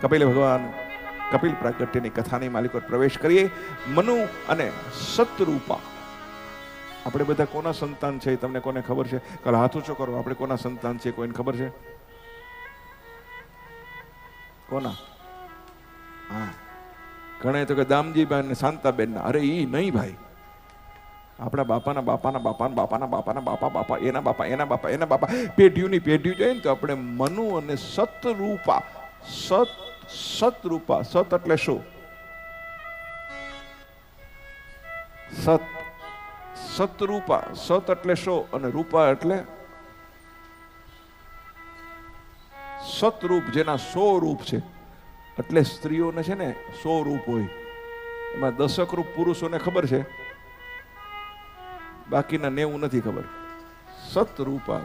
કપિલ ભગવાન કપિલ પ્રાગટ્યની કથાની માલિકો પ્રવેશ કરીએ. મનુ અને સતરૂપા, આપણે બધા કોના સંતાન છે તમને કોને ખબર છે? કાલ હાથ ઊંચો કરો. આપણે કોના સંતાન છે કોઈને ખબર છે? કોના? હા, ઘણા તો કે દામજીભાઈ ને શાંતાબેન ના. અરે ઈ નહીં ભાઈ, આપણા બાપાના બાપાના બાપાના બાપાના બાપાના બાપા બાપા એના બાપા એના બાપા એના બાપા પેઢીઓની પેઢીઓ જાય ને તો આપણે મનુ અને સતરૂપા. સતરૂપા, સત એટલે શું? સત. સતરૂપા, સત એટલે શું અને રૂપા એટલે સતરૂપ, જેના 100 રૂપ છે. એટલે સ્ત્રીઓને છે ને 100 રૂપ હોય, એમાં 10 રૂપ પુરુષોને ખબર છે, બાકીના 90 નથી ખબર. સતરૂપા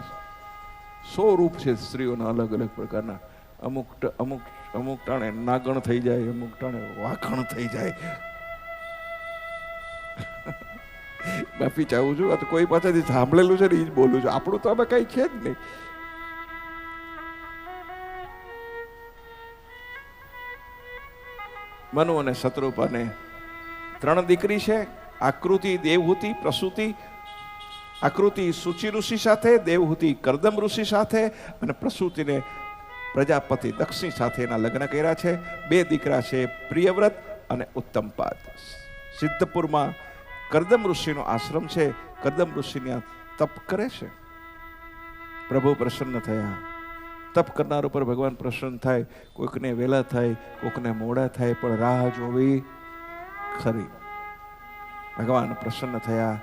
100 રૂપ છે સ્ત્રીઓના, અલગ અલગ પ્રકારના. અમુક અમુક અમુક ટાણે નાગણ થઈ જાય, અમુક ટાણે વાઘણ થઈ જાય. માફી ચાહું છું, આ તો કોઈ પાસેથી સાંભળેલું છે ને એ જ બોલું છું. આપણું તો આમાં કઈ છે જ નહીં. મનુ અને સતરૂપાને 3 દીકરી છે. આકૃતિ દેવહૂતિ પ્રસૂતિ. આકૃતિ સુચિ ઋષિ સાથે, દેવહૂતિ કરદમ ઋષિ સાથે અને પ્રસૂતિને પ્રજાપતિ દક્ષિણ સાથે એના લગ્ન કર્યા છે. 2 દીકરા છે, પ્રિયવ્રત અને ઉત્તમપાદ. સિદ્ધપુરમાં કરદમ ઋષિનો આશ્રમ છે. કરદમ ઋષિને તપ કરે છે. પ્રભુ પ્રસન્ન થયા. તપ કરનાર ઉપર ભગવાન પ્રસન્ન થાય. કોઈકને વહેલા થાય, કોઈકને મોડા થાય, પણ રાહ જોવી ખરી. ભગવાન પ્રસન્ન થયા.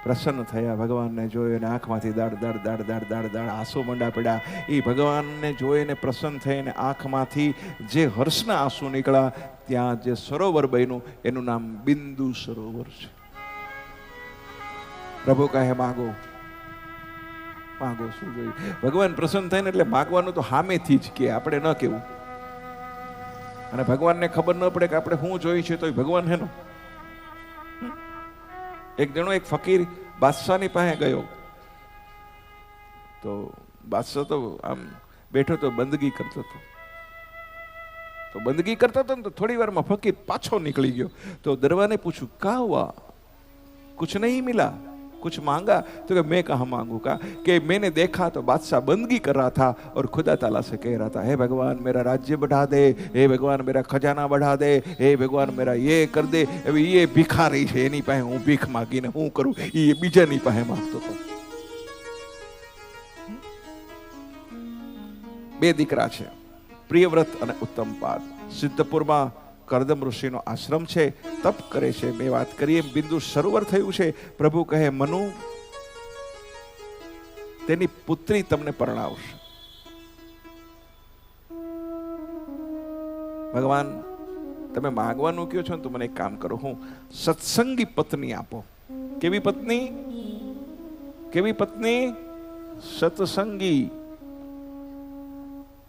પ્રસન્ન થયા, ભગવાનને જોઈને આંખમાંથી દાડ દાડ દાડ દાડ દાડ દાડ આંસુ મંડા પડ્યા. એ ભગવાનને જોઈને પ્રસન્ન થઈને આંખમાંથી જે હર્ષના આંસુ નીકળ્યા, ત્યાં જે સરોવર બન્યું એનું નામ બિંદુ સરોવર છે. પ્રભુ કહે માગો. માગો શું જોયું? ભગવાન પ્રસન્ન થાય ને એટલે માગવાનું તો સામેથી જ કે, આપણે ન કેવું. અને ભગવાનને ખબર ન પડે કે આપણે શું જોઈ છે, તો ભગવાન હેનો. એક જણો એક ફકીર બાદશાહની પાસે ગયો, તો બાદશાહ તો આમ બેઠો તો બંદગી કરતો હતો. તો બંદગી કરતો હતો ને તો થોડી વારમાં ફકીર પાછો નીકળી ગયો. તો દરવાને પૂછ્યું, કા હુઆ? कुछ नहीं मिला, कुछ मांगा? तो कि मैं कहाँ मांगू का, कि मैंने देखा तो बादशाह बंदगी कर रहा था और खुदा ताला से कह रहा था, हे भगवान मेरा राज्य बढ़ा दे, हे भगवान मेरा खजाना बढ़ा दे, हे भगवान मेरा ये कर दे. अभी ये भिखारी है, एनी પાસે હું ભીખ માગીને હું કરું? એ બીજાની પાસે માંગતો હતો. 2 દીકરા છે, પ્રિયવ્રત અને ઉત્તમપાદ. સિદ્ધપુરમાં કરદમ ઋષિનો આશ્રમ છે. તપ કરે છે. મેં વાત કરી એમ બિંદુ સરોવર થયું છે. પ્રભુ કહે મનુ તેની પુત્રી તમને પરણાવશે. ભગવાન તમે માગવાનું કહો છો ને, તો મને એક કામ કરો, હું સત્સંગી પત્ની આપો. કેવી પત્ની? કેવી પત્ની? સત્સંગી.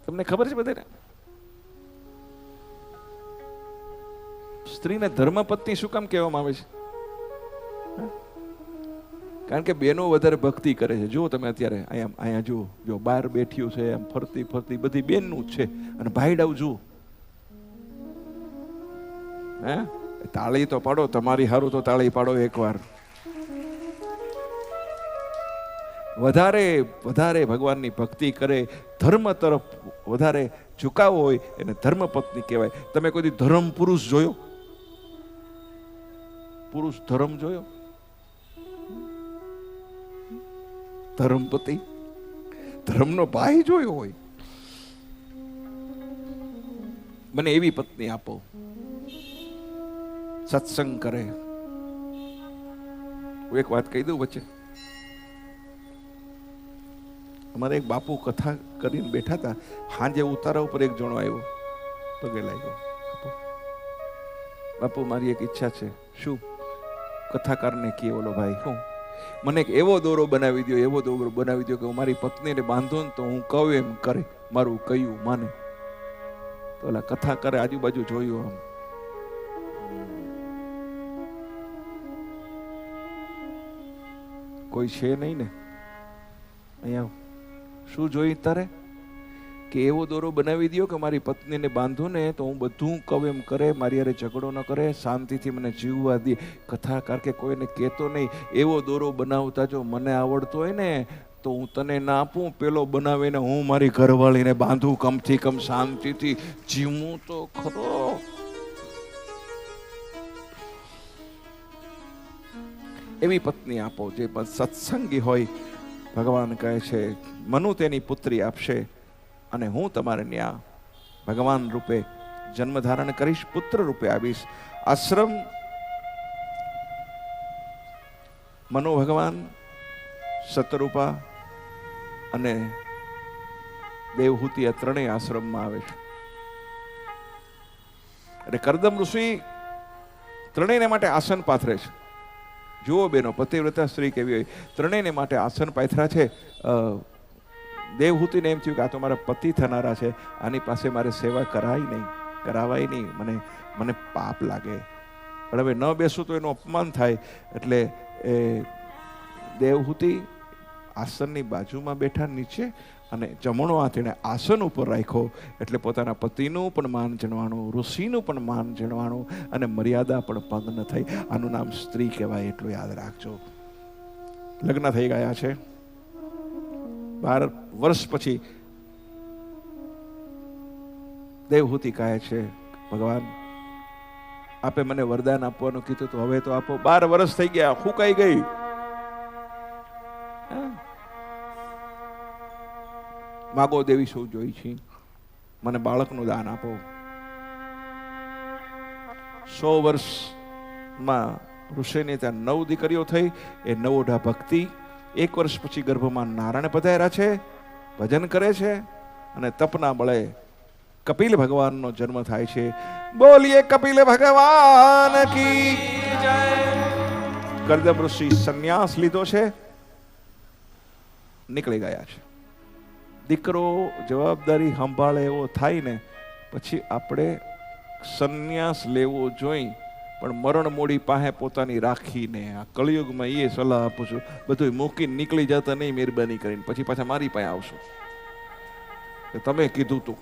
તમને ખબર છે બધાને? સ્ત્રીને ધર્મપત્ની શું કામ કહેવામાં આવે છે? કારણ કે બેનો વધારે ભક્તિ કરે છે. જો તમે અત્યારે અહીંયા જુઓ, જો બહાર બેઠ્યું છે, એમ ફરતી ફરતી બધી બેનનું જ છે. અને ભાઈડાવ જુઓ, હે તાળી તો પાડો, તમારી હારું તો તાળી પાડો એકવાર. વધારે વધારે ભગવાનની ભક્તિ કરે, ધર્મ તરફ વધારે ઝુકાવ હોય એને ધર્મપત્ની કહેવાય. તમે કોઈ ધર્મ પુરુષ જોયો? પુરુષ ધર્મ જોયો? ધર્મપતિ, ધર્મનો ભાઈ જોયો હોય? મને એવી પત્ની આપો, સત્સંગ કરે. હું એક વાત કહી દઉં વચ્ચે. અમારે એક બાપુ કથા કરીને બેઠા હતા. સાંજે ઉતારા ઉપર એક જણો આવ્યો, પગે લાગ્યો. બાપુ મારી એક ઈચ્છા છે. શું? કથાકારને કહે ઓલો ભાઈ, શું? મને એક એવો દોરો બનાવી દો, એવો દોરો બનાવી દો કે હું મારી પત્નીને બાંધો ને તો હું કહું એમ કરે, મારું કહ્યું માને. તો ઓલા કથા કરે, આજુબાજુ જોયું, આમ કોઈ છે નહીં ને. અહીંયા શું જોઈ તારે? કે એવો દોરો બનાવી દો કે મારી પત્નીને બાંધું ને તો હું બધું કહું એમ કરે, મારી હારે ઝઘડો ન કરે, શાંતિથી મને જીવવા દે, કથાકાર કે કોઈને કહેતો નહીં. એવો દોરો બનાવતા જો મને આવડતો હોય ને તો હું તને ના આપું, પેલો બનાવીને હું મારી ઘરવાળીને બાંધું, કમથી કમ શાંતિથી જીવું તો ખરો. એવી પત્ની આપો જે સત્સંગી હોય. ભગવાન કહે છે મનુ તેની પુત્રી આપશે અને હું તમારે ત્યાં ભગવાન રૂપે જન્મ ધારણ કરીશ, પુત્ર રૂપે આવીશ. આશ્રમ મનુ ભગવાન, સતરૂપા અને દેવહૂતિ આ ત્રણેય આશ્રમમાં આવે છે. એટલે કરદમ ઋષિ ત્રણેયને માટે આસન પાથરે છે. જુઓ બેનો, પતિવ્રતા સ્ત્રી કેવી હોય, ત્રણેયને માટે આસન પાથરા છે. દેવહૂતિને એમ થયું કે આ તો મારા પતિ થનારા છે, આની પાસે મારે સેવા કરાવાય નહીં, મને પાપ લાગે. પણ હવે ન બેસું તો એનું અપમાન થાય. એટલે એ દેવહૂતિ આસનની બાજુમાં બેઠા નીચે અને જમણો હાથ એણે આસન ઉપર રાખ્યો. એટલે પોતાના પતિનું પણ માન જણવાનું, ઋષિનું પણ માન જણવાનું અને મર્યાદા પણ ભંગ ન થઈ. આનું નામ સ્ત્રી કહેવાય, એટલું યાદ રાખજો. લગ્ન થઈ ગયા છે. 12 વર્ષ પછી દેવહૂતિ કહે છે ભગવાન આપે મને વરદાન આપવાનું કીધું તો હવે તો આપો. 12 વર્ષ થઈ ગયા, ફૂંકાઈ ગઈ. માગો દેવી શું જોઈ છે, મને બાળકનું દાન આપો. 100 વર્ષમાં ઋષિની ત્યાં 9 દીકરીઓ થઈ. એ 9 ભક્તિ. 1 વર્ષ પછી ગર્ભમાં નારાયણ પધાર્યા છે, ભજન કરે છે અને તપના બળે કપિલ ભગવાનનો જન્મ થાય છે. બોલીએ કપિલ ભગવાન કી જય. કરદમ ઋષિ સંન્યાસ લીધો છે, નીકળી ગયા છે. દીકરો જવાબદારી સંભાળે એવો થાય ને પછી આપણે સંન્યાસ લેવો જોઈ. પણ મરણ મોડી પાસે પોતાની રાખીને આ કળિયુગમાં એ સલાહ આપું છું, બધું મૂકીને નીકળી જતા નહીં મહેરબાની કરીને. પછી પાછા મારી પાસે આવશો તમે કીધું તું.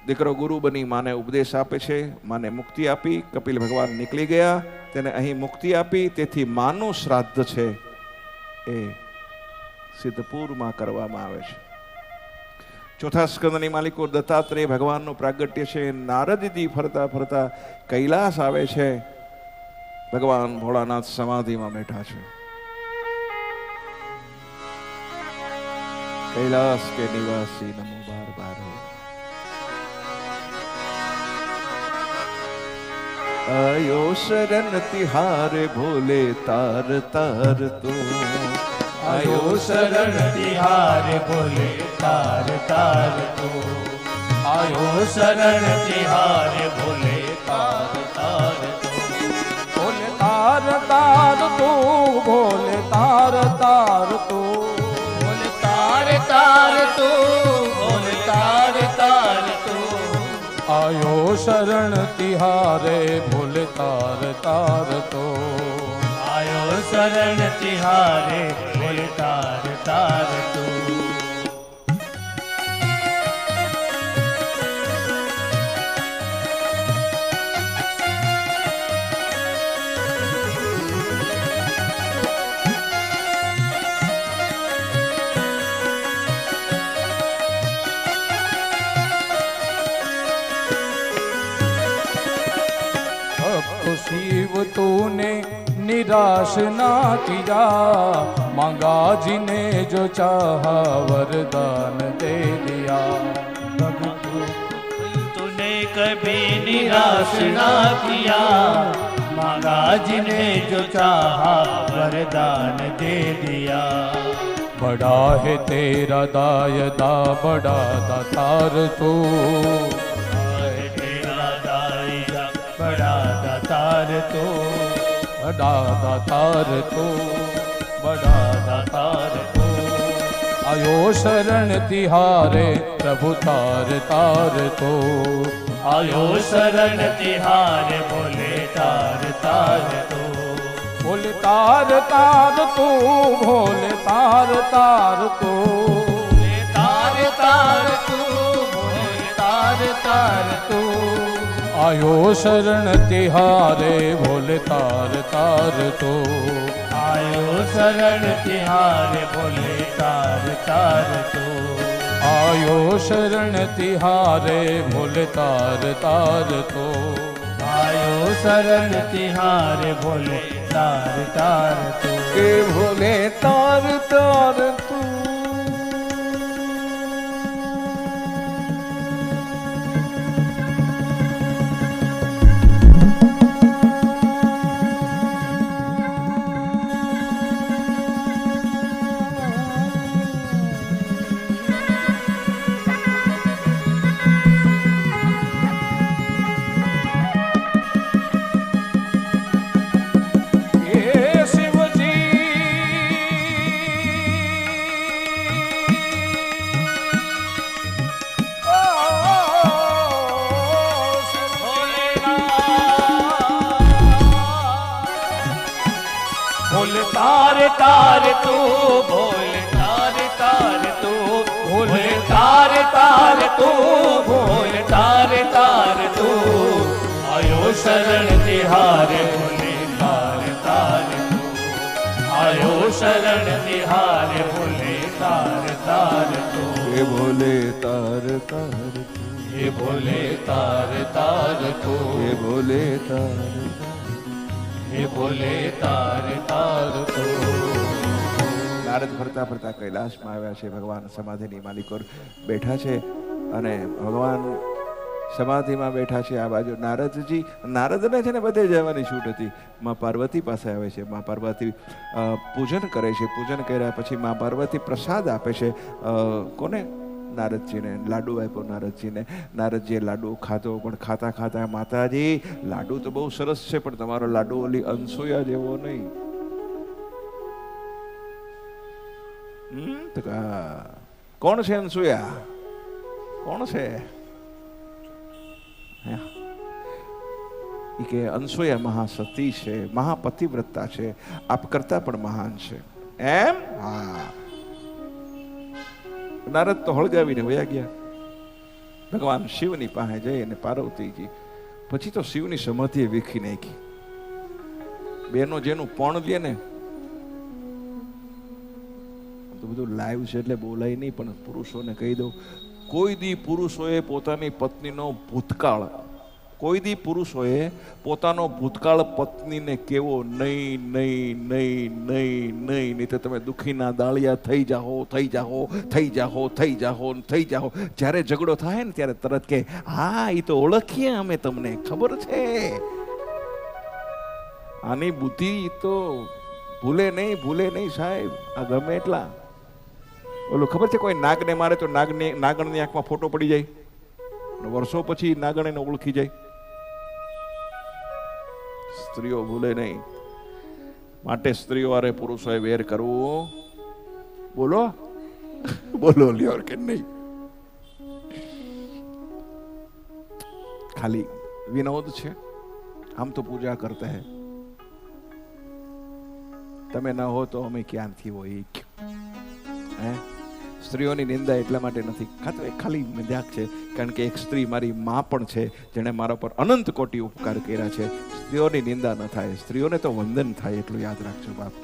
દીકરો ગુરુ બની માને ઉપદેશ આપે છે, માને મુક્તિ આપી. કપિલ ભગવાન નીકળી ગયા, તેને અહીં મુક્તિ આપી. તેથી માનું શ્રાદ્ધ છે એ સિદ્ધપુરમાં કરવામાં આવે છે. ચોથા સ્કંદની માલિકો દત્તાત્રેય ભગવાનનું પ્રાગટ્ય છે. નારદજી ફરતા ફરતા કૈલાસ આવે છે. ભગવાન ભોળાનાથ સમાધિમાં બેઠા છે. कैलाश के निवासी नमो बार बार हो। आयो शरण तिहारे भोले तार तार तो, आयो शरण तिहारे भोले तार तार तो, आयो शरण तिहारे भोले तार तार तो, भोले तार तार तो, भोले तार तार तो, भोले तार तार तो, भोले तार तार तो, आयो शरण तिहारे भोले तार तार तो, आयो शरण तिहारे भोले तार तार तो। शिव तूने निराश ना किया, मांगा जिने जो चाहा वरदान दे दिया। तूने कभी निराश ना किया, मांगा जिने जो चाहा वरदान दे दिया। बड़ा है तेरा दायदा, बड़ा दातार तू, बड़ा दातार तो, बड़ा दातार तो, बड़ा दातार तो, आयो शरण तिहारे प्रभु तार तार तो, आयो शरण तिहारे भोले तार तार तो, भोले तार तार तो, भोले तार તાર તો તાર તાર તું બોલે તાર તાર તું આયો શરણ તિહારે બોલે તાર તાર તો આયો શરણ તિહારે બોલે તાર તાર તું આયો શરણ તિહારે બોલે તાર તાર તો આયો શરણ તિહારે બોલે તાર તાર તું કે ભોલે તાર તાર તું બોલે તાર તાર તું બોલે તાર તાર તું બોલે તાર તાર તું બોલે તાર તાર તું આયો શરણ તિહારે બોલે તાર તાર તું આયો શરણ તિહારે બોલે તાર તાર તું કે ભોલે તાર તાર એ બોલે તાર તાર તું કે ભોલે તાર એ બોલે તાર તાર તું નારદ ફરતા ફરતા કૈલાસમાં આવ્યા છે. ભગવાન સમાધિની માલિકો બેઠા છે અને ભગવાન સમાધિમાં બેઠા છે. આ બાજુ નારદજી, નારદને છે ને બધે જવાની છૂટ હતી. માં પાર્વતી પાસે આવે છે. માં પાર્વતી પૂજન કરે છે. પૂજન કર્યા પછી માં પાર્વતી પ્રસાદ આપે છે. કોને? નારદજીને. લાડુ આપ્યો નારદજીને. નારદજીએ લાડુ ખાધો, પણ ખાતા ખાતા માતાજી લાડુ તો બહુ સરસ છે, પણ તમારો લાડુ ઓલી અનસુયા જેવો નહીં. કોણ છે અનસુયા? કોણ છે? કે અનસુયા મહાસતી છે, મહાપતિવ્રતા છે, આપ કરતા પણ મહાન છે. એમ? હા. નારદ તો હળગાવીને વયા ગયા. ભગવાન શિવની પાસે જઈ અને પાર્વતીજી પછી તો શિવની સમાધિએ વીખી નાખી. બેનો જેનું પણ લે ને, તો બધું લાઈવ છે એટલે બોલાય નહીં, પણ પુરુષોને કહી દઉં, કોઈ દી પુરુષોએ પોતાની પત્નીનો ભૂતકાળ, કોઈ દી પુરુષોએ પોતાનો ભૂતકાળ પત્નીને કેવો નહીં નહીં નહીં નહીં નહીં નહીં તો તમે દુખીના દાળિયા થઈ જાઓ થઈ જાઓ થઈ જાઓ થઈ જાઓ થઈ જાઓ. જ્યારે ઝઘડો થાય ને ત્યારે તરત કે હા એ તો ઓળખીએ અમે, તમને ખબર છે. આની બુદ્ધિ તો ભૂલે નહીં સાહેબ. આ ગમે એટલા ઓલું ખબર છે, કોઈ નાગને મારે તો નાગણની આંખમાં ફોટો પડી જાય, વર્ષો પછી નાગણ એને ઓળખી જાય. સ્ત્રીઓ ભૂલે નહીં. માટે સ્ત્રીઓ અરે પુરુષોએ વેર કરવું. બોલો બોલો લ્યો કે નહીં? ખાલી વિનોદ છે. હમ તો પૂજા કરતા હે, તમે ના હો તો અમે ક્યાંથી હોય. હે, સ્ત્રીઓની નિંદા એટલા માટે નથી ખાતો, એ ખાલી મજાક છે. કારણ કે એક સ્ત્રી મારી માં પણ છે, જેણે મારા પર અનંત કોટી ઉપકાર કર્યા છે. સ્ત્રીઓની નિંદા ન થાય, સ્ત્રીઓને તો વંદન થાય, એટલું યાદ રાખજો બાપ.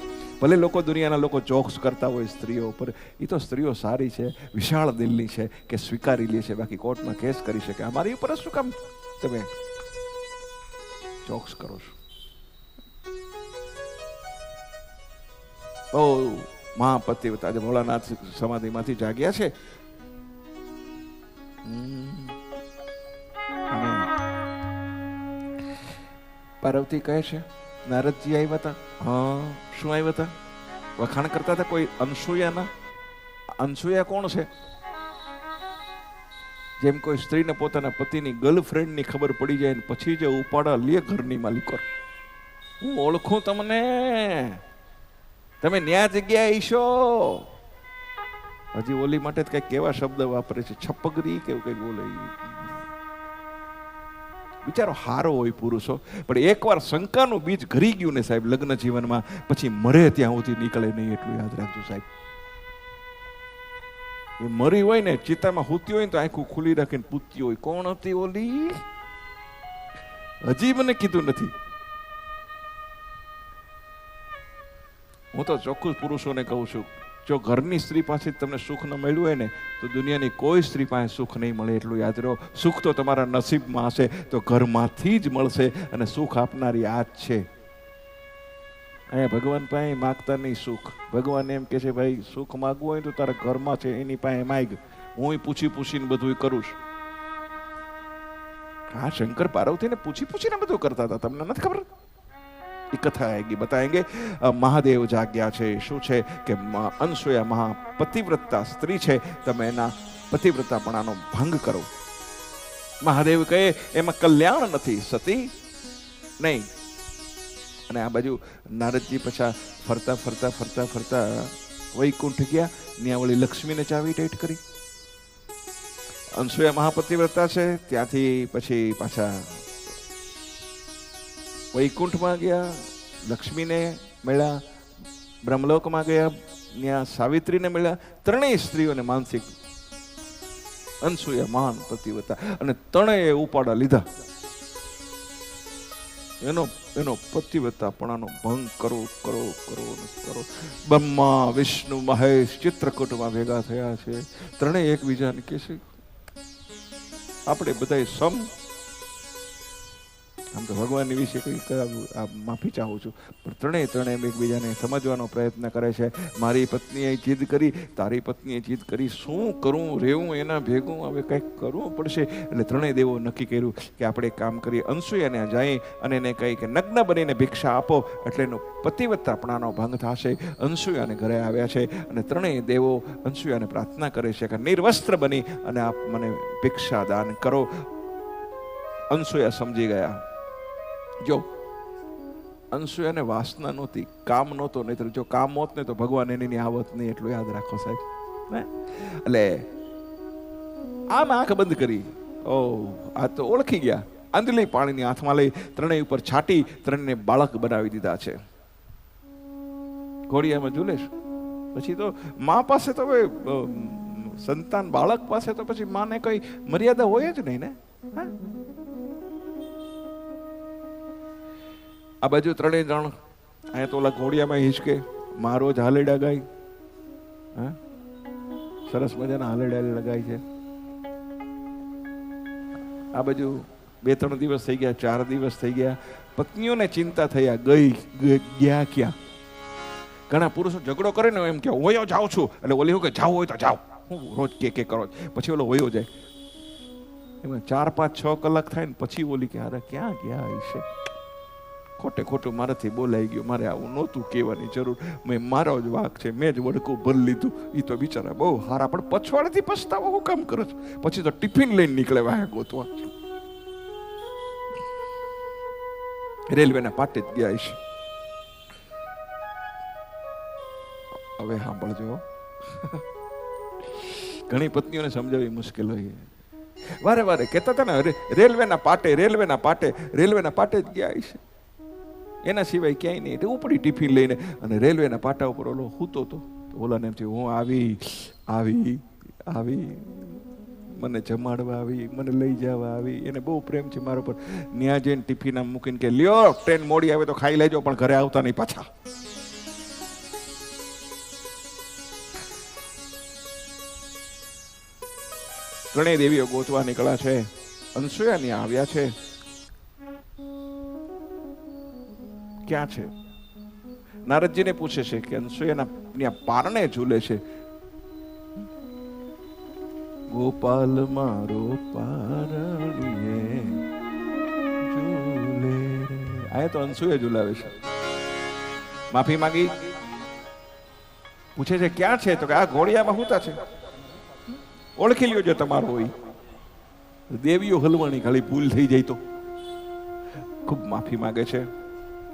ભલે લોકો, દુનિયાના લોકો જોક્સ કરતા હોય સ્ત્રીઓ ઉપર, એ તો સ્ત્રીઓ સારી છે, વિશાળ દિલની છે કે સ્વીકારી લે છે. બાકી કોર્ટમાં કેસ કરી શકે. અમારી ઉપર શું કામ તમે જોક્સ કરો છો? બહુ મહાપતિવ્રતા. આજે ભોળાનાથ સમાધિમાંથી જાગ્યા છે. પાર્વતી કહે છે નારદજી આવ્યા હતા. હા, શું આવ્યા હતા? વખાણ કરતા હતા કોઈ અનસુયાના. અનસુયા કોણ છે? જેમ કોઈ સ્ત્રીને પોતાના પતિની ગર્લફ્રેન્ડની ખબર પડી જાય ને પછી જે ઉપાડા લે ઘરની માલિકો, હું ઓળખું તમને, તમે ન્યા જગ્યાએ ઈશો. હજી ઓલી માટે કઈક કેવા શબ્દ વાપરે છે, છપગરી કેવું કઈક બોલે. બિચારો હારો હોય પુરુષો, પણ એકવાર શંકાનું બીજ ઘરી ગયું ને સાહેબ લગ્ન જીવનમાં, પછી મરે ત્યાં સુધી નીકળે નહીં. એટલું યાદ રાખજો સાહેબ. એ મરી હોય ને, ચિતામાં હૂતી હોય ને તો આંખું ખુલ્લી રાખીને પૂછતી હોય, કોણ હતી ઓલી? હજી મને કીધું નથી. હું તો ચોખ્ખું પુરુષોને કહું છું, જો ઘરની સ્ત્રી પાસે તમને સુખ ન મળ્યું હોય ને તો દુનિયાની કોઈ સ્ત્રી પાસે સુખ નહીં મળે. એટલું યાદ રહો. સુખ તો તમારા નસીબમાં હશે તો ઘરમાંથી જ મળશે, અને સુખ આપનારી આ જ છે. અહીંયા ભગવાન પાસે માગતા નહીં સુખ. ભગવાન એમ કે છે, ભાઈ સુખ માગવું હોય તો તારા ઘરમાં છે એની પાસે માગ. હું પૂછી પૂછીને બધું કરું છું. હા, શંકર પાર્વતીને પૂછી પૂછીને બધું કરતા હતા. તમને નથી ખબર? એ કથા આएगी, बताएंगे. મહાદેવ જાગ્યા છે. શું છે કે અનસૂયા મહાપતિવ્રતા સ્ત્રી છે, તમે એના પતિવ્રતાપણાનો ભંગ કરો. મહાદેવ કહે એમાં કલ્યાણ નથી, સતી નહીં. અને આ બાજુ નારદજી પાછા ફરતા ફરતા ફરતા ફરતા વૈકુંઠ ગયા. ત્યાં વળી લક્ષ્મીને ચાવી ટેટ કરી. અનસૂયા મહાપતિવ્રતા છે, ત્યાંથી પછી પાછા વૈકુંઠમાં ગયા, લક્ષ્મીને મળ્યા. બ્રહ્મલોકમાં ગયા, ત્યાં સાવિત્રીને મળ્યા. ત્રણેય સ્ત્રીઓને માનસિક અનસૂયા મહાન પતિવ્રતા, અને ત્રણેય ઉપાડા લીધા. એનો પતિવ્રતાપણાનો ભંગ કરો કરો કરો કરો. બ્રહ્મા વિષ્ણુ મહેશ ચિત્રકૂટમાં ભેગા થયા છે. ત્રણેય એકબીજાને કહે છે આપણે બધા સમ. આમ તો ભગવાનની વિશે માફી ચાહું છું, પણ ત્રણેય એકબીજાને સમજવાનો પ્રયત્ન કરે છે. મારી પત્નીએ જીદ કરી, તારી પત્નીએ જીદ કરી, શું કરું, રહેવું એના ભેગું, હવે કંઈક કરવું પડશે. એટલે ત્રણેય દેવો નક્કી કર્યું કે આપણે એક કામ કરીએ, અનસૂયાને જઈ અને એને કહી કે નગ્ન બનીને ભિક્ષા આપો, એટલે એનો પતિવ્રતાપણાનો ભંગ થશે. અનસૂયાને ઘરે આવ્યા છે, અને ત્રણેય દેવો અનસૂયાને પ્રાર્થના કરે છે કે નિર્વસ્ત્ર બની અને આપ મને ભિક્ષા દાન કરો. અનસૂયા સમજી ગયા. જો અનસૂયાને વાસના નહોતી, કામ નહોતો, નહીતર જો કામ હોત ને તો ભગવાન એની આવત નહીં. એટલું યાદ રાખો સાહેબ. એટલે આમ આંખ બંધ કરી. ઓ આ તો ઓળખી ગયા. આંધળી પાણીની હાથમાં લઈ ત્રણેય ઉપર છાટી ત્રણને બાળક બનાવી દીધા છે. ઘોડિયામાં ઝૂલેશ. પછી તો મા પાસે તો હવે સંતાન બાળક પાસે તો પછી માને કઈ મર્યાદા હોય જ નહીં ને. આ બાજુ ત્રણેય જણ અહીંયા તો ઓલા ઘોડિયામાં હિંચકે, મારો જ હાલેડા ગાય. હા, સરસ મજાના હાલેડા લગાય છે. આ બાજુ 2-3 દિવસ થઈ ગયા, 4 દિવસ થઈ ગયા. પત્નીઓને ચિંતા થયા, ગયા ક્યાં. ઘણા પુરુષો ઝઘડો કરે ને એમ કે વયો જાઉં છું, એટલે ઓલી કે જાવ હોય તો જાવ, હું રોજ કે કરો. પછી ઓલો વયો જાય. એમાં 4-5-6 કલાક થાય ને પછી ઓલી કે અરે ક્યાં ગયા હશે, ખોટે ખોટું મારાથી બોલાઈ ગયું, મારે આવું નહોતું કહેવાની જરૂર, મેં મારો જ વાંક છે, મેં જ વડકું ભરી લીધું. એ તો બિચારા બહુ હારા, પણ પછવાડેથી પછતાવો હું કામ કરો છો? પછી તો ટિફિન લઈને નીકળે વાહ ગોતવા. રેલવેના પાટે જ ગયા છે. હવે સાંભળજો, ઘણી પત્નીઓને સમજાવવી મુશ્કેલ હોય. વારે વારે કહેતા હતા ને રેલવેના પાટે, રેલવેના પાટે, રેલવેના પાટે જ ગયા છે, એના સિવાય ક્યાંય નહીં. એટલે ઉપડી ટિફિન લઈને અને રેલવેના પાટા ઉપર ઓલો સૂતો હતો. ઓલાને એમ થયું હું આવી આવી આવી, મને જમાડવા આવી, મને લઈ જવા આવી, એને બહુ પ્રેમ છે મારા પર. ત્યાં જઈને ટિફિન આમ મૂકીને કે લ્યો ટ્રેન મોડી આવે તો ખાઈ લેજો, પણ ઘરે આવતા નહીં પાછા. ત્રણેય દેવીઓ ગોતવા નીકળ્યા છે. અનસૂયા ત્યાં આવ્યા છે. ક્યાં છે? નારદજીને પૂછે છે કે અનસૂયાના પારણે ઝૂલે છે. ગોપાલ મારો પારણીએ ઝૂલે. આ તો અનસૂયા ઝૂલાવે છે. માફી માંગી, પૂછે છે ક્યાં છે? તો કે આ ઘોડિયામાં હુતા છે, ઓળખી લ્યો જો તમારો હોય. દેવીઓ હલવાણી, ખાલી ભૂલ થઈ જાય તો. ખૂબ માફી માંગે છે.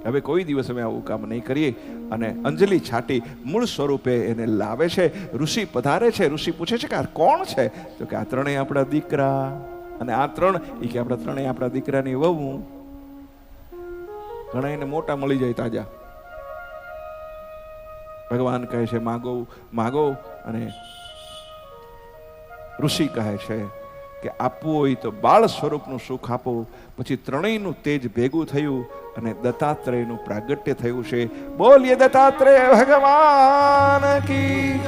હવે કોઈ દિવસ અમે આવું કામ નહીં કરીએ. અને અંજલિ છાટી મૂળ સ્વરૂપે એને લાવે છે. ઋષિ પધારે છે. ઋષિ પૂછે છે કે આ કોણ છે? તો કે આ ત્રણેય આપણા દીકરા. અને આ ત્રણ એ કે આપણા ત્રણેય આપણા દીકરાની વહુ. ઘણા એને મોટા મળી જાય તાજા. ભગવાન કહે છે માગો માગો. અને ઋષિ કહે છે કે આપવું હોય તો બાળ સ્વરૂપનું સુખ આપો. પછી ત્રણેયનું તેજ ભેગું થયું અને દત્તાત્રેયનું પ્રાગટ્ય થયું છે. બોલીએ દત્તાત્રેય ભગવાન કી.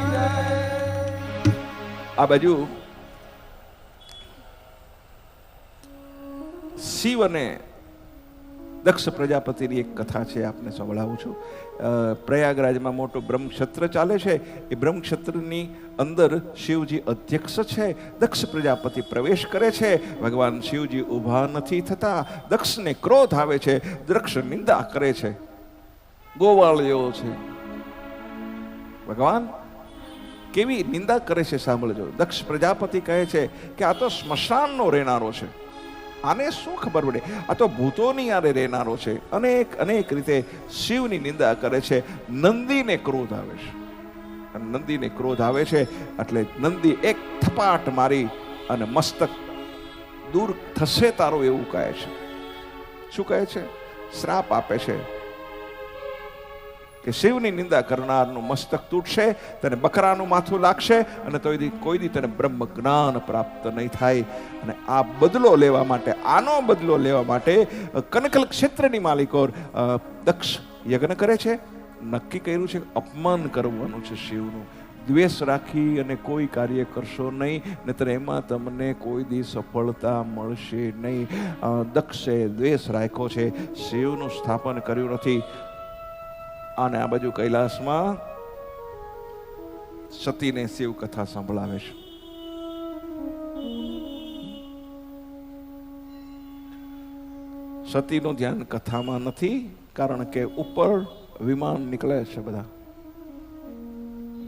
આ બાજુ શિવ અને દક્ષ પ્રજાપતિની એક કથા છે, આપને સંભળાવું છું. પ્રયાગરાજમાં મોટું બ્રહ્મક્ષત્ર ચાલે છે. એ બ્રહ્મક્ષત્રની અંદર શિવજી અધ્યક્ષ છે. દક્ષ પ્રજાપતિ પ્રવેશ કરે છે. ભગવાન શિવજી ઊભા નથી થતા. દક્ષને ક્રોધ આવે છે. દક્ષ નિંદા કરે છે, ગોવાળિયો છે. ભગવાન કેવી નિંદા કરે છે સાંભળજો. દક્ષ પ્રજાપતિ કહે છે કે આ તો સ્મશાનનો રહેનારો છે, આને શું ખબર પડે, આ તો ભૂતોની આરે રહેનારો છે. અનેક રીતે શિવની નિંદા કરે છે. નંદીને ક્રોધ આવે છે. નંદીને ક્રોધ આવે છે એટલે નંદી એક થપાટ મારી અને મસ્તક દૂર થશે તારો એવું કહે છે. શું કહે છે? શ્રાપ આપે છે કે શિવની નિંદા કરનારનું મસ્તક તૂટશે, તને બકરાનું માથું લાગશે અને તો કોઈ દી તને બ્રહ્મ જ્ઞાન પ્રાપ્ત નહીં થાય. અને આ બદલો લેવા માટે, આનો બદલો લેવા માટે કનકલ ક્ષેત્રની માલિકો દક્ષ યજ્ઞ કરે છે. નક્કી કર્યું છે અપમાન કરવાનું છે શિવનું. દ્વેષ રાખી અને કોઈ કાર્ય કરશો નહીં, નહીતર એમાં તમને કોઈ દી સફળતા મળશે નહીં. દક્ષે દ્વેષ રાખ્યો છે, શિવનું સ્થાપન કર્યું નથી. અને આ બાજુ કૈલાસમાં સતીને શિવ કથા સંભળાવે છે. સતીનું ધ્યાન કથામાં નથી, કારણ કે ઉપર વિમાન નીકળે છે બધા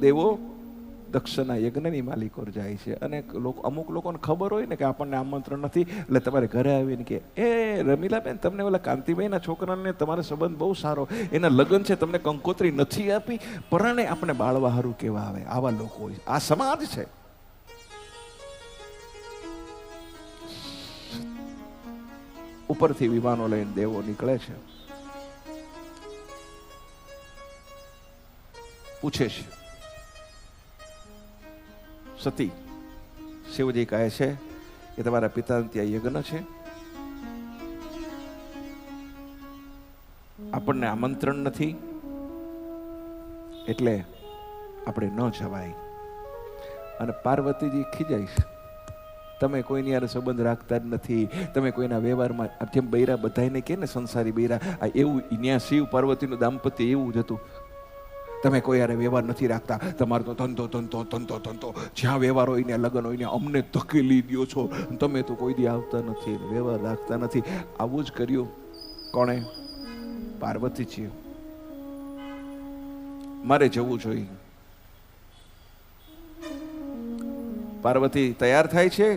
દેવો. દક્ષના યજ્ઞની માલિકો જાય છે. અને અમુક લોકોને ખબર હોય ને કે આપણને આમંત્રણ નથી, એટલે તમારે ઘરે આવીને કે એ રમીલાબેન, તમને ઓલા કાંતિભાઈના છોકરાને તમારો સંબંધ બહુ સારો, એના લગ્ન છે, તમને કંકોત્રી નથી આપી, પરાણે આપણે બાળવા હારું કેવા આવે. આવા લોકો હોય. આ સમાજ છે. ઉપરથી વિમાનો લઈને દેવો નીકળે છે. પૂછે છે સતી. શિવજી કહે છે કે તમારા પિતાને ત્યાં યજ્ઞ છે, આપણને આમંત્રણ નથી, એટલે આપણે ન જવાય. અને પાર્વતીજી ખીજાય છે, તમે કોઈની યાર સંબંધ રાખતા જ નથી, તમે કોઈના વ્યવહારમાં, જેમ બૈરા બધાને કે ને સંસારી બૈરા, આ એવું ત્યાં શિવ પાર્વતીનું દાંપત્ય એવું જ હતું. તમે કોઈ યારે વ્યવહાર નથી રાખતા, તમારો તો ધંધો જ્યાં વ્યવહાર હોય ને લગ્ન હોય ને અમને ધકેલી દો છો, તમે તો કોઈ દી આવતા નથી, વ્યવહાર રાખતા નથી. આવું જ કર્યું કોણે? પાર્વતીજીએ. મારે જવું જોઈએ. પાર્વતી તૈયાર થાય છે.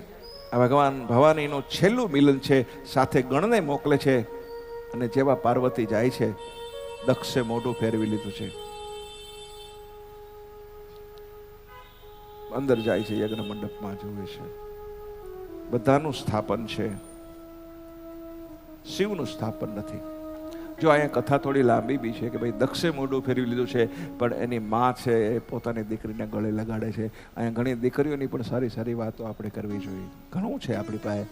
ભગવાન ભવાનીનું છેલ્લું મિલન છે, સાથે ગણને મોકલે છે. અને જેવા પાર્વતી જાય છે, દક્ષે મોઢું ફેરવી લીધું છે. અંદર જાય છે, યજ્ઞ મંડપમાં જોવે છે, બધાનું સ્થાપન છે, શિવનું સ્થાપન નથી. જો અહીંયા કથા થોડી લાંબી બી છે કે ભાઈ દક્ષે મોઢું ફેરવી લીધું છે, પણ એની માં છે એ પોતાની દીકરીને ગળે લગાડે છે. અહીંયા ઘણી દીકરીઓની પણ સારી સારી વાતો આપણે કરવી જોઈએ. ઘણું છે આપણી પાસે,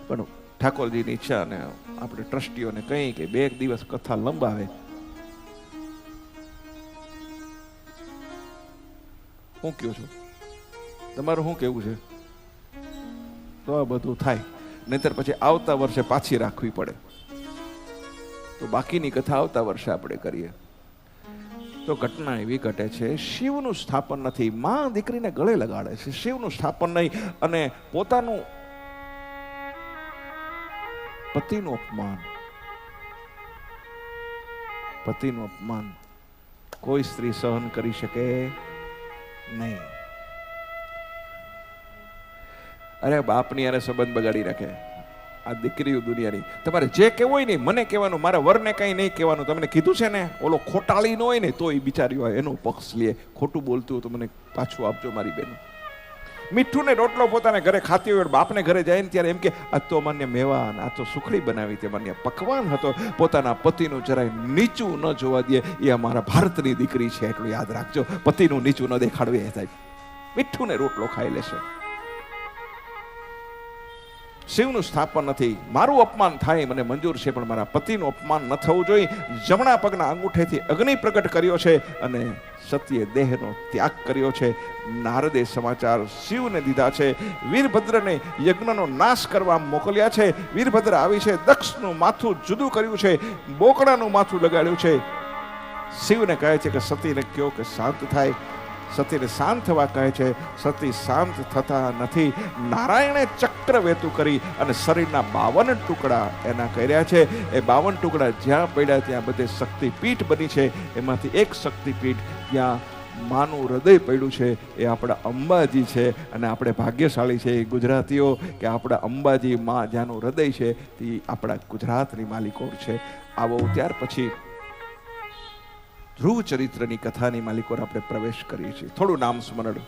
પણ ઠાકોરજીની ઈચ્છા અને આપણે ટ્રસ્ટીઓને કહી કે 2 દિવસ કથા લંબાવે. હું કહું છું, તમારું શું કેવું છે? તો આ બધું થાય, નહીતર પછી આવતા વર્ષે પાછી રાખવી પડે. તો બાકીની કથા આવતા વર્ષે આપણે કરીએ. તો ઘટના એવી ઘટે છે, શિવનું સ્થાપન નથી, માં દીકરીને ગળે લગાડે છે, શિવનું સ્થાપન નહીં. અને પોતાનું પતિનું અપમાન કોઈ સ્ત્રી સહન કરી શકે નહીં. અરે બાપની યારે સંબંધ બગાડી રાખે આ દીકરીઓ દુનિયાની. તમારે જે કહેવું હોય ને મને કહેવાનું, મારા વરને કંઈ નહીં કહેવાનું. તમને કીધું છે ને, ઓલો ખોટાળી ન હોય ને તો એ બિચારી હોય એનો પક્ષ લે. ખોટું બોલતું હોય તો મને પાછું આપજો મારી બેન. મીઠું ને રોટલો પોતાને ઘરે ખાતી હોય, બાપને ઘરે જાય ને ત્યારે એમ કે આ તો માન્ય મેવાન, આ તો સુખડી બનાવી તે માન્ય પકવાન હતો. પોતાના પતિનું જરાય નીચું ન જોવા દે. એ અમારા ભારતની દીકરી છે, એટલું યાદ રાખજો. પતિનું નીચું ન દેખાડવે, સાહેબ મીઠું ને રોટલો ખાઈ લેશે. શિવનું સ્થાપન નથી. મારું અપમાન થાય મને મંજૂર છે, પણ મારા પતિનું અપમાન ન થવું જોઈએ. જમણા પગના અંગૂઠેથી અગ્નિ પ્રગટ કર્યો છે અને સતીએ દેહનો ત્યાગ કર્યો છે. નારદે સમાચાર શિવને દીધા છે. વીરભદ્રને યજ્ઞનો નાશ કરવા મોકલ્યા છે. વીરભદ્ર આવી છે, દક્ષનું માથું જુદું કર્યું છે, બોકડાનું માથું લગાડ્યું છે. શિવને કહે છે કે સતીને કહો કે શાંત થાય. સતીને શાંત થવા કહે છે. સતી શાંત થતા નથી. નારાયણે ચક્ર વેતું કરી અને શરીરના 52 ટુકડા એના કર્યા છે. એ 52 ટુકડા જ્યાં પડ્યા ત્યાં બધે શક્તિપીઠ બની છે. એમાંથી એક શક્તિપીઠ જ્યાં માનું હૃદય પડ્યું છે એ આપણા અંબાજી છે. અને આપણે ભાગ્યશાળી છે ગુજરાતીઓ કે આપણા અંબાજી માં જ્યાંનું હૃદય છે તે આપણા ગુજરાતની માલિકો છે. આવો ત્યાર પછી ધ્રુવ ચરિત્રની કથાની માલિકો આપણે પ્રવેશ કરીએ છીએ. થોડું નામ સ્મરણ.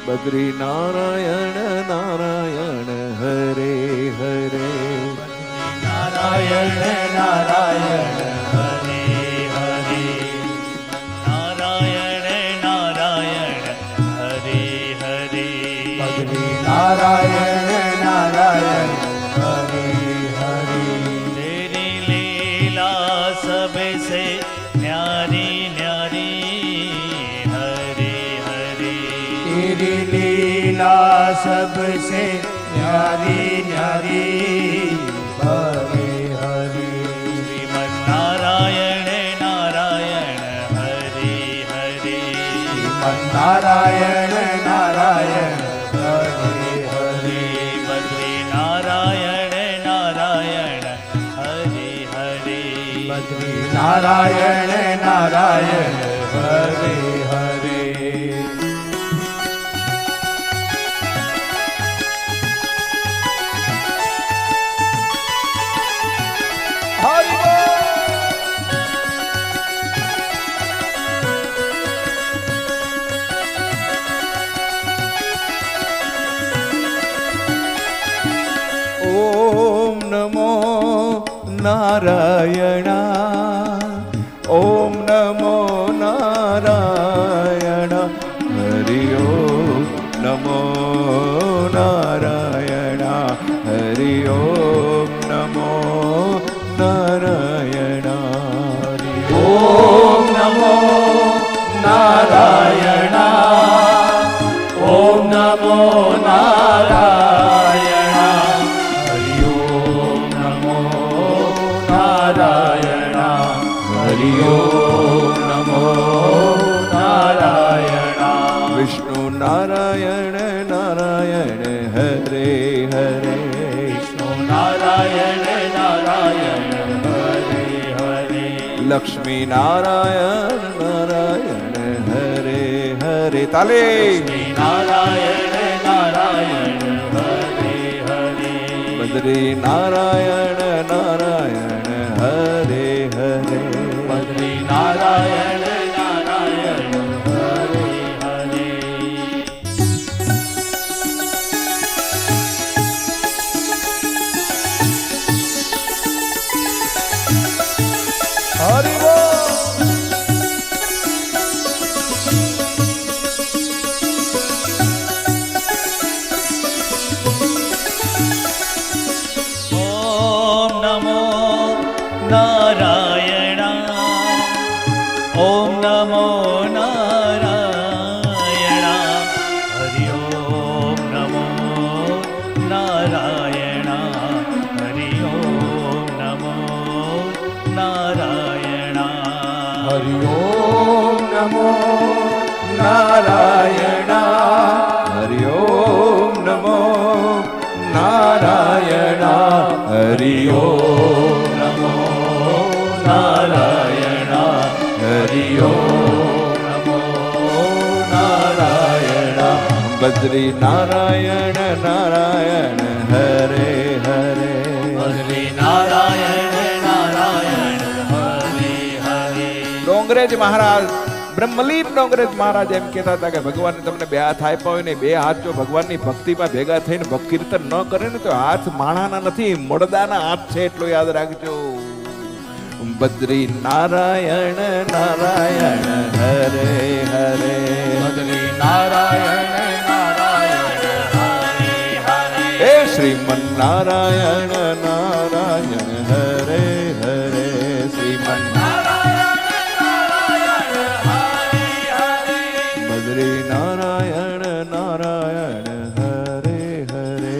બદ્રી નારાયણ નારાયણ હરે હરે, નારાયણ નારાયણ હરે હરે, નારાયણ નારાયણ હરે હરે, બદ્રી નારાયણ નારાયણ હરે હરે, तेरी लीला सबसे न्यारी न्यारी हरे हरे, तेरी लीला सबसे न्यारी न्यारी हरे हरे, श्रीमन नारायण नारायण हरे हरे, श्रीमन नारायण नारायण हरे हरे, बद्री नारायण नारायण हरे हरे, बद्री नारायण नारायण हरे हरे, ઓમ નમો નારાયણ, ઓમ નમો નારાયણ, હરિ ઓમ નમો નારાયણ, હરિ ઓમ નમો નારાયણ, હરિ ઓમ નમો નારાયણ, ઓમ નમો નારાયણ, હરિ ઓમ નમો નારાયણ, હરિ ઓમ નમો નારાયણ, વિષ્ણુ નારાયણ નારાયણ હરે હરે, વિષ્ણુ નારાયણ નારાયણ હરે હરે, લક્ષ્મી નારાયણ નારાયણ હરે હરે. તાલે નારાયણ નારાયણ હરે હરે, બદ્રી નારાયણ નારાયણ હરે હરે, બદ્રી નારાયણ નારાયણ હરે હરે, હરિ બોલ. ओम नमो नारायण, ओम नमो नारायण, हरि ओम नमो नारायण, हरि ओम नमो नारायण, હરિ ઓમ નમો નારાયણ, હરિ ઓમ નમો નારાયણ, હરિ ઓમ નમો નારાયણ, હરિ ઓમ નમો નારાયણ. બદ્રી નારાયણ નારાયણ હરે હરે, बद्री नारायण नारायण हरे हरे, ડોંગરેજ મહારાજ બ્રહ્મલીન ડોંગરેજ મહારાજ એમ કહેતા હતા કે ભગવાને તમને બે હાથ આપ્યા હોય ને બે હાથ જો ભગવાનની ભક્તિમાં ભેગા થઈને ભક્તિ કીર્તન ન કરે ને તો હાથ માણાના નથી, મળદાના હાથ છે, એટલું યાદ રાખજો. બદ્રી નારાયણ નારાયણ હરે હરે, બદ્રી નારાયણ નારાયણ હરે હરે, નારાયણ નારાયણ હરે હરે શ્રીમન બદ્રી નારાયણ નારાયણ હરે હરે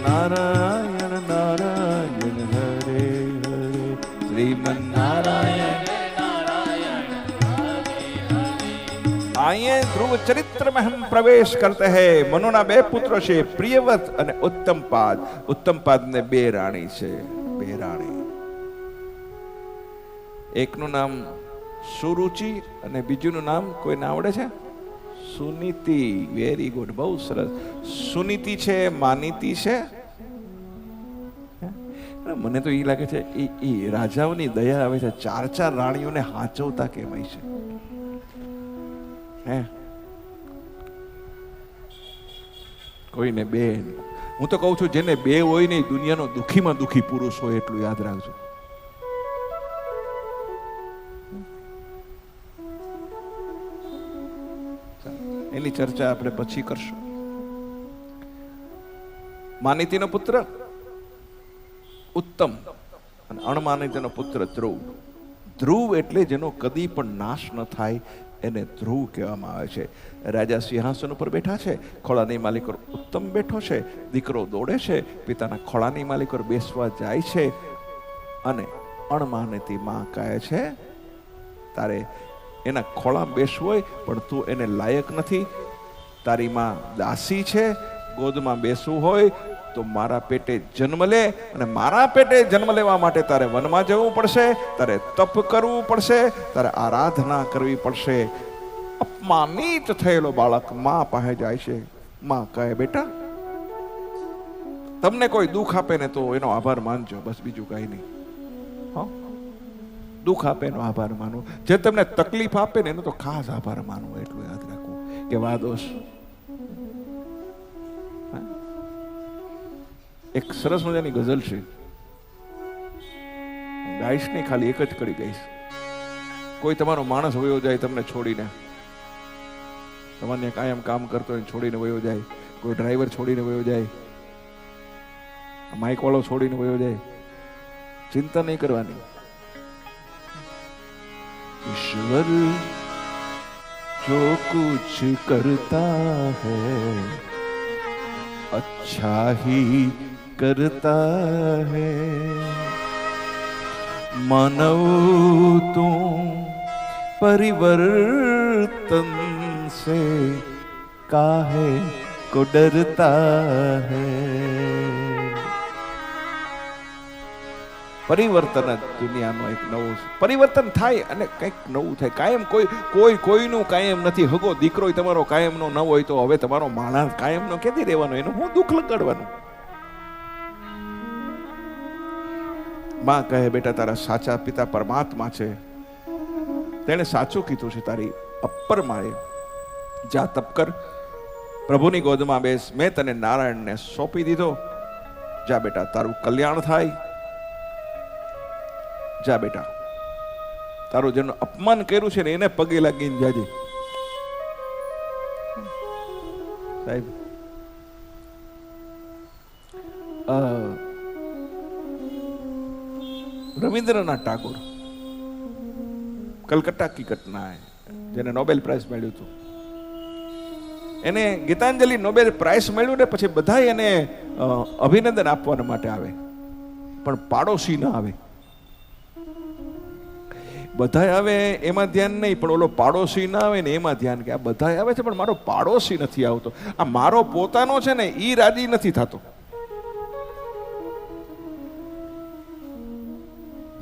નારાયણ નારાયણ હરે હરે શ્રીમન નારાયણ आइए ध्रुव चरित्र में हम प्रवेश करते हैं મનુના બે પુત્રો છે પ્રિયવત અને ઉત્તમપાદ ઉત્તમપાદ ને બે રાણી છે બે રાણી એકનું નામ સુરુચિ અને બીજુંનું નામ કોઈને આવડે છે સુનીતિ વેરી ગુડ બહુ સરસ સુનીતિ છે માનીતી છે મને તો એ લાગે છે એ રાજાઓની દયા આવે છે ચાર ચાર રાણીઓને હાચવતા કેમ છે કોઈને બે હું તો કહું છું જેને બે હોય ને દુનિયાનો દુખીમાં દુખી પુરુષ હોય એટલું યાદ રાખજો એની ચર્ચા આપણે પછી કરશું માનિતીનો પુત્ર ઉત્તમ અને અણમાનિતીનો પુત્ર ધ્રુવ ધ્રુવ એટલે જેનો કદી પણ નાશ ન થાય એને ધ્રુવ કહેવામાં આવે છે રાજા સિંહાસન ઉપર બેઠા છે ખોળાની માલિક પર ઉત્તમ બેઠો છે દીકરો દોડે છે પિતાના ખોળાની માલિક પર બેસવા જાય છે અને અણમાનિતી માં કહે છે તારે એના ખોળા બેસવું હોય પણ તું એને લાયક નથી તારી માં દાસી છે ગોદમાં બેસવું હોય તો મારા પેટે જન્મ લે અને મારા પેટે જન્મ લેવા માટે તારે વનમાં જવું પડશે તારે તપ કરવું પડશે તારે આરાધના કરવી પડશે અપમાનિત થયેલો બાળક માં પાસે જાય છે માં કહે બેટા તમને કોઈ દુઃખ આપે ને તો એનો આભાર માનજો બસ બીજું કઈ નહીં દુઃખ આપે એનો આભાર માનો જે તમને તકલીફ આપે ને એનો તો ખાસ આભાર માનવો એટલું યાદ રાખવું કે વાદોષ એક સરસ મજાની ગઝલ છે ગાઈશ નહીં ખાલી એક જ કડી ગાઈશ કોઈ તમારો માણસ વયો જાય તમને છોડીને તમારે કાયમ કામ કરતો હોય છોડીને વયો જાય કોઈ ડ્રાઈવર છોડીને વયો જાય માઇક વાળો છોડીને વયો જાય ચિંતા નહીં કરવાની ईश्वर जो कुछ करता है अच्छा ही करता है मानव तुम परिवर्तन से काहे को डरता है પરિવર્તન જ દુનિયાનો એક નવો પરિવર્તન થાય અને કંઈક નવું થાય કાયમ કોઈનું કાયમ નથી હગો દીકરો તમારો કાયમનો ન હોય તો હવે તમારો માણસ કાયમનો કેદી રહેવાનો એનું હું દુઃખ લગાડવાનું માં કહે બેટા તારા સાચા પિતા પરમાત્મા છે તેણે સાચું કીધું છે તારી અપ્પર માએ જા તપ કર પ્રભુની ગોદમાં બેસ મેં તને નારાયણને સોંપી દીધો જા બેટા તારું કલ્યાણ થાય જા બેટા તારું જેનું અપમાન કર્યું છે ને એને પગે લાગીને જાજે સાહેબ રવિન્દ્રનાથ ટાગોર કલકત્તા કી ઘટના જેને નોબેલ પ્રાઇઝ મળ્યું હતું એને ગીતાંજલિ નોબેલ પ્રાઇઝ મળ્યું ને પછી બધા એને અભિનંદન આપવા માટે આવે પણ પાડોશી ના આવે બધા આવે એમાં ધ્યાન નહીં પણ ઓલો પાડોશી ના આવે ને એમાં ધ્યાન કે આ બધા આવે છે પણ મારો પાડોશી નથી આવતો આ મારો પોતાનો છે ને ઈ રાજી નથી થતો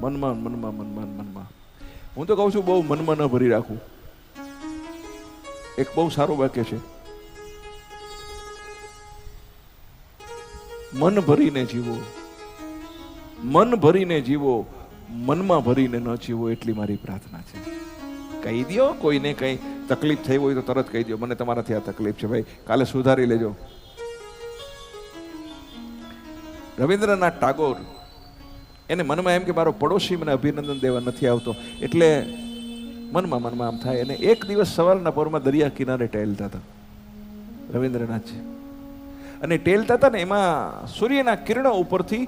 મનમાં મનમાં મનમાં મનમાં હું તો કહું છું બહુ મનમાં ન ભરી રાખું એક બહુ સારું વાક્ય છે મન ભરીને જીવો મન ભરીને જીવો મનમાં ભરીને ન જીવો એટલી મારી પ્રાર્થના છે કહી દો કોઈને કઈ તકલીફ થઈ હોય તો તરત કહી દો મને તમારાથી આ તકલીફ છે ભાઈ કાલે સુધારી લેજો રવિન્દ્રનાથ ટાગોર એને મનમાં એમ કે મારો પડોશી મને અભિનંદન દેવા નથી આવતો એટલે મનમાં આમ થાય. અને એક દિવસ સવારના પોરમાં દરિયા કિનારે ટહેલતા હતા રવિન્દ્રનાથજી, અને ટેલતા હતા ને એમાં સૂર્યના કિરણો ઉપરથી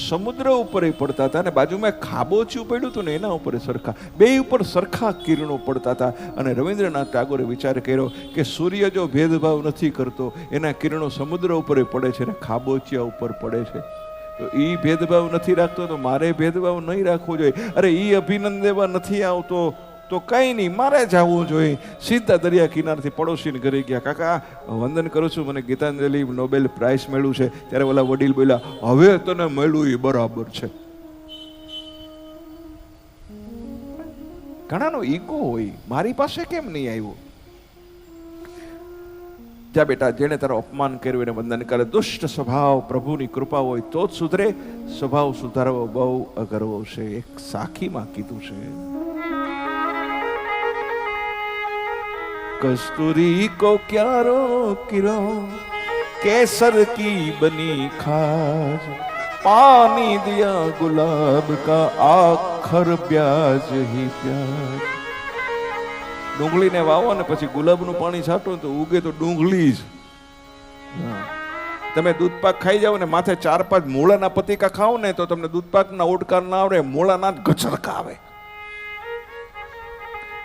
સમુદ્ર ઉપર પડતા હતા, અને બાજુમાં ખાબોચિયું પડ્યું હતું ને એના ઉપર સરખા, બે ઉપર સરખા કિરણો પડતા હતા. અને રવિન્દ્રનાથ ટાગોરે વિચાર કર્યો કે સૂર્ય જો ભેદભાવ નથી કરતો, એના કિરણો સમુદ્ર ઉપર પડે છે ને ખાબોચિયા ઉપર પડે છે, તો એ ભેદભાવ નથી રાખતો તો મારે ભેદભાવ નહીં રાખવો જોઈએ. અરે એ અભિનંદન દેવા નથી આવતો તો કઈ નહીં, મારે જવું જોઈએ. સીધા દરિયા કિનારથી પડોશીને ઘરે ગયા. કાકા વંદન કરું છું, મને ગીતાંજલિ નોબેલ પ્રાઇઝ મળ્યું છે. ત્યારે ઓલા વડીલ બોલ્યા, હવે તને મળ્યું એ બરાબર છે. ઘણાનો ઈગો હોય, મારી પાસે કેમ નહીં આવ્યો. જા બેટા, જેને તારો અપમાન કર્યું એને વંદન કરે. દુષ્ટ સ્વભાવ પ્રભુની કૃપા હોય તો જ સુધરે. સ્વભાવ સુધારવો બહુ અઘરો છે. એક સાખીમાં કીધું છે, कस्तूरी को क्या रोकिरो, केसर की बनी खाज, पानी दिया गुलाब का आखर ब्याज ही ब्याज. ડુંગળીને વાવો ને પછી ગુલાબનું પાણી છાંટો તો ઉગે તો ડુંગળી જ. તમે દૂધપાક ખાઈ જાવ ને માથે 4-5 મૂળાના પતિકા ખાઓ ને તો તમને દૂધપાકના ઓડકાર ના આવડે, મૂળાના જ ગચરકા આવે.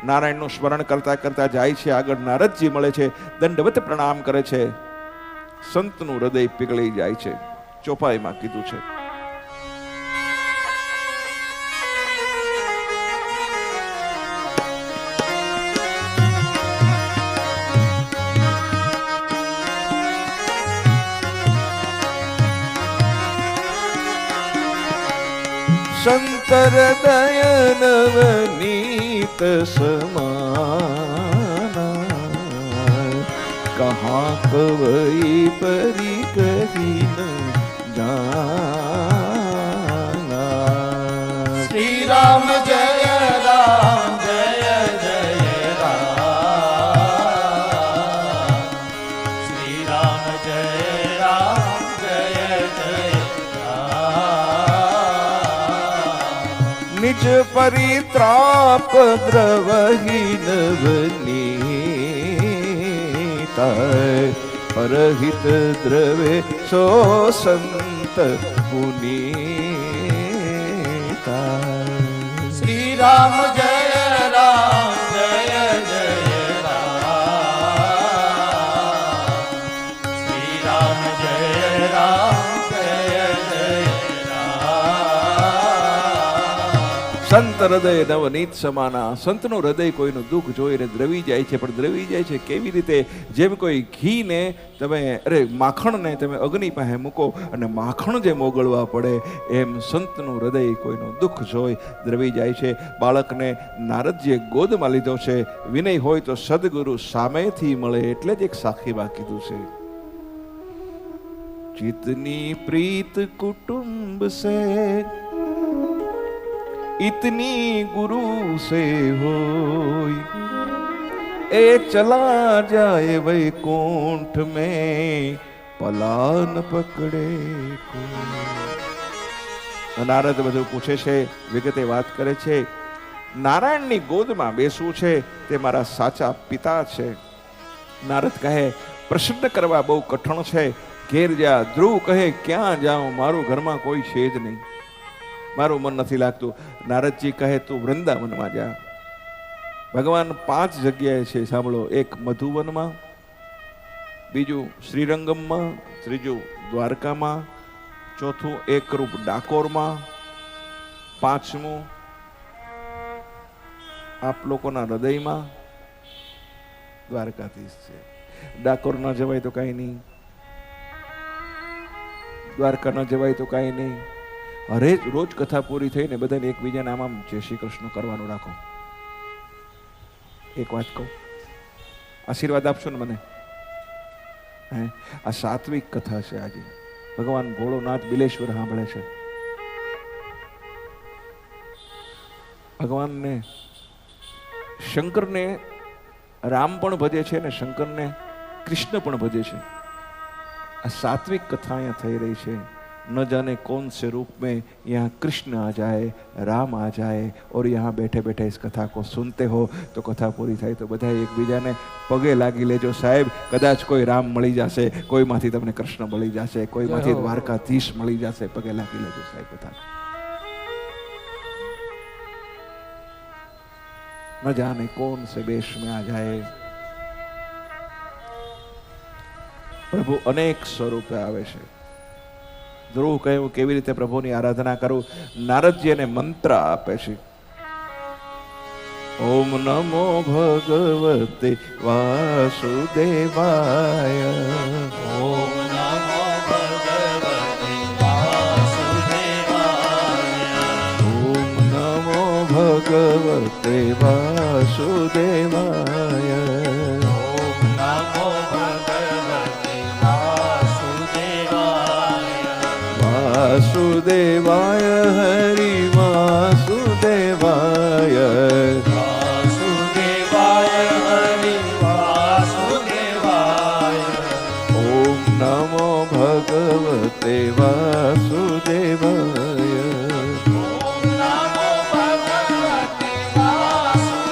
નારાયણનું સ્મરણ કરતા કરતા જાય છે આગળ. નારદજી મળે છે, દંડવત પ્રણામ કરે છે. સંતનું હૃદય પીગળી જાય છે. ચોપાઈમાં કીધું છે, સંતર દયનવનીત સમાના, કહા કવઈ પરી કહી ન જાના. શ્રી રામ જય રામ જય જય રામ, શ્રી રામ જય રામ જય જય રામ. નિજ પરિત્રાપ દ્રવહીન વનીતા, પરહિત દ્રવે સો સંત પુનીતા. શ્રી રામ જય રામ જય જય રામ, શ્રી રામ જય રામ જય જય રામ. સંત હૃદય નવનીત સમાના. સંતનું હૃદય કોઈનું દુઃખ જોઈને દ્રવી જાય છે, પણ દ્રવી જાય છે કેવી રીતે? જેમ કોઈ ઘીને તમે માખણને તમે અગ્નિ પાસે મૂકો અને માખણ જેમ ઓગળવા પડે, એમ સંતનું હૃદય કોઈનું દુઃખ જોઈ દ્રવી જાય છે. બાળકને નારદજીએ ગોદમાં લીધો છે. વિનય હોય તો સદગુરુ સામેથી મળે, એટલે જ એક સાખીમાં કીધું છે, जितनी प्रीत कुटुंब से इतनी गुरु से होई, ए चला जाए वैकुंठ में पलान पकड़े को. નારદ બધું પૂછે છે, વિગતે વાત કરે છે. નારાયણની ગોદમાં બેસવું છે તે મારા સાચા પિતા છે. નારદ કહે, પ્રસન્ન કરવા બહુ કઠણ છે, ઘેર જા. ધ્રુવ કહે, ક્યાં જાઉં, મારું ઘરમાં કોઈ છે જ નહીં, મારું મન નથી લાગતું. નારદજી કહે, તું વૃંદાવનમાં જા. ભગવાન 5 જગ્યાએ છે, સાંભળો. એક મધુવનમાં, બીજું શ્રીરંગમમાં, ત્રીજું દ્વારકામાં, ચોથું એકરૂપ ડાકોરમાં, પાંચમું આપ લોકોના હૃદયમાં દ્વારકાધીશ છે. ડાકોર ન જવાય તો કાંઈ નહીં, દ્વારકા ન જવાય તો કાંઈ નહીં. રોજ કથા પૂરી થઈને બધાને એકબીજાને આમ જય શ્રી કૃષ્ણ કરવાનું રાખો. એક વાત કહું, આશીર્વાદ આપશો ને મને? આ સાત્વિક કથા છે. આજે ભગવાન ભોળોનાથ બિલેશ્વર સાંભળે છે. ભગવાનને શંકરને રામ પણ ભજે છે ને શંકરને કૃષ્ણ પણ ભજે છે. આ સાત્વિક કથા અહીંયા થઈ રહી છે. न जाने कौन से रूप में यहाँ कृष्ण आ जाए, राम आ जाए और यहाँ बैठे बैठे इस कथा को सुनते हो तो कथा पूरी થાય તો બધા એકબીજાને પગે લાગી લેજો સાહેબ, કદાચ કોઈ રામ મળી જશે, કોઈમાંથી તમને કૃષ્ણ મળી જશે, કોઈમાંથી દ્વારકાધીશ મળી જશે, પગે લાગી લેજો સાહેબ બધા. ન જાને कौन से वेश में आ जाए. પ્રભુ અનેક સ્વરૂપે આવે છે. ધ્રુવ કહ્યું કેવી રીતે પ્રભુની આરાધના કરું. નારદજી એને મંત્ર આપે છે. ઓમ નમો ભગવતે વાસુદેવાય. ઓમ નમો ભગવતે વાસુદેવાય. ઓમ નમો ભગવતે વાસુદેવાય. વાસુદેવાય હરિ વાસુદેવાય. વાસુદેવાય હરિ વાસુદેવાય. ઓમ નમો ભગવતે વાસુદેવાય. ઓમ નમો ભગવતે વાસુદેવાય.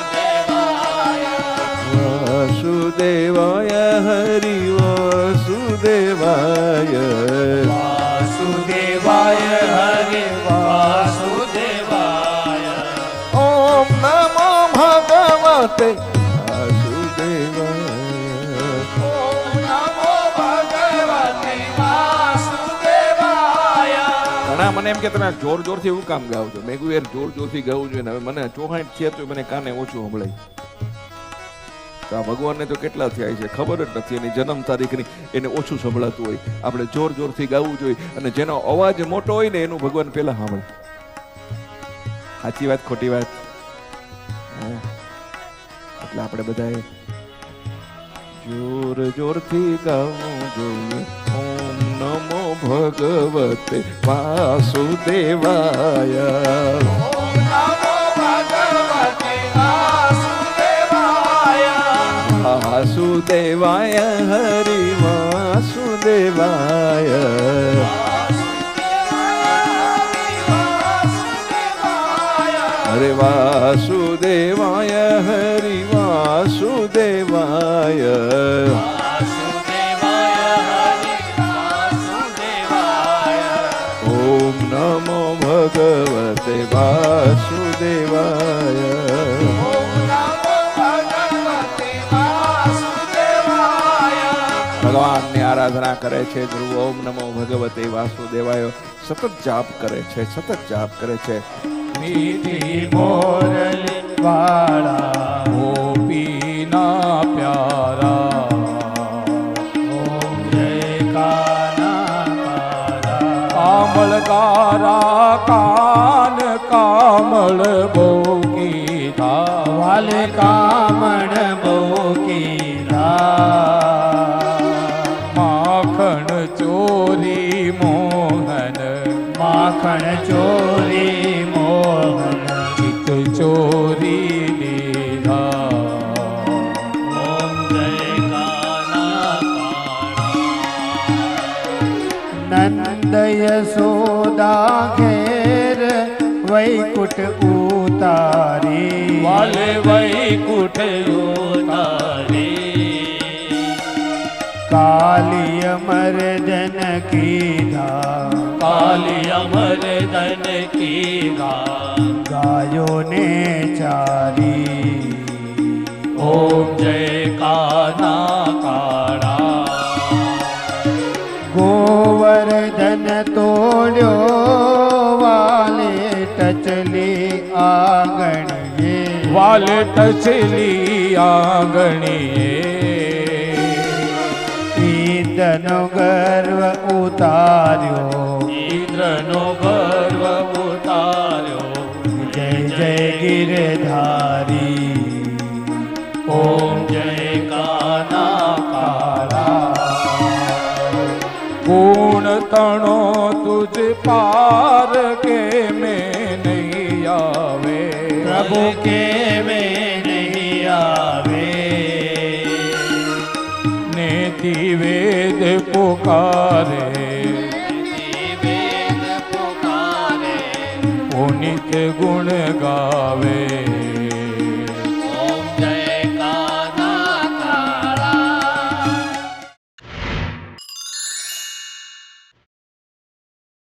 વાસુદેવાય હરિ વાસુદેવાય. વાસુદેવાય હરિ વાસુદેવાય. ઓમ નમો ભગવતે વાસુદેવાય. ઓમ નમો ભગવતે વાસુદેવાય. ઘણા મને એમ કે તમે જોર જોરથી એવું કામ ગાવ છો. મેં કહ્યું યાર જોર જોરથી ગાવું જોઈએ ને. હવે મને 64 છે તો મને કાને ઓછું સંભળાય. તો આ ભગવાનને તો કેટલા થયા છે ખબર જ નથી. એની જન્મ તારીખની એને ઓછું સંભળાતું હોય. આપણે જોર જોરથી ગાવું જોઈએ અને જેનો અવાજ મોટો હોય ને એનું ભગવાન પહેલા સાંભળે. સાચી વાત ખોટી વાત? એટલે આપણે બધાએ જોર જોરથી ગાવું જોઈએ. ઓમ નમો ભગવતે વાસુદેવાય. ઓમ નમો ભગવતે વાસુદેવાય. વાસુદેવાય હરિ વાસુદેવાય. હરે વાસુદેવાય હરિ વાસુદેવાય. ઓમ નમો ભગવતે વાસુદેવાય. ભગવાનની આરાધના કરે છે ધ્રુવ. ઓમ નમો ભગવતે વાસુદેવાય સતત જાપ કરે છે, સતત જાપ કરે છે. મીઠી મોરલી વાળા ગોપીના પ્યારા. ઓમ જય કામળ કારા કાન કામળ બોકી ધા. વાલે કામણ બોકી ધા. માખણ ચોરી મોહન. માખણ ચોરી મોહન. ચિત ચોરી લીધા. ઓમ જય કાના કાળા. નંદ યશોદા ઘેર વૈકુટ ઉતારી. વાલે વૈકુટ ઉતારી. કાલી અમરજન કીધા. કાલી અમરજન કીધા. ગાયો ને ચારી. ઓમ જય કાના કાળા. ગોવર્ધન તોડ્યો વાલે ટચલી આંગણીએ. વાલે ટચલી આંગણીએ. ઇન્દ્રનો ગર્વ ઉતાર્યો. ઇન્દ્રનો ગર્વ ઉતાર્યો. જય જય ગિરધારી. ઓમ જય કાના કાળા. ગુણ તણો તુજ પાર કે મેં નહીં આવે. પ્રભુ કે મેં નહીં આવે. નેતિ વેદ પુકારે. એ ગુણ ગાવે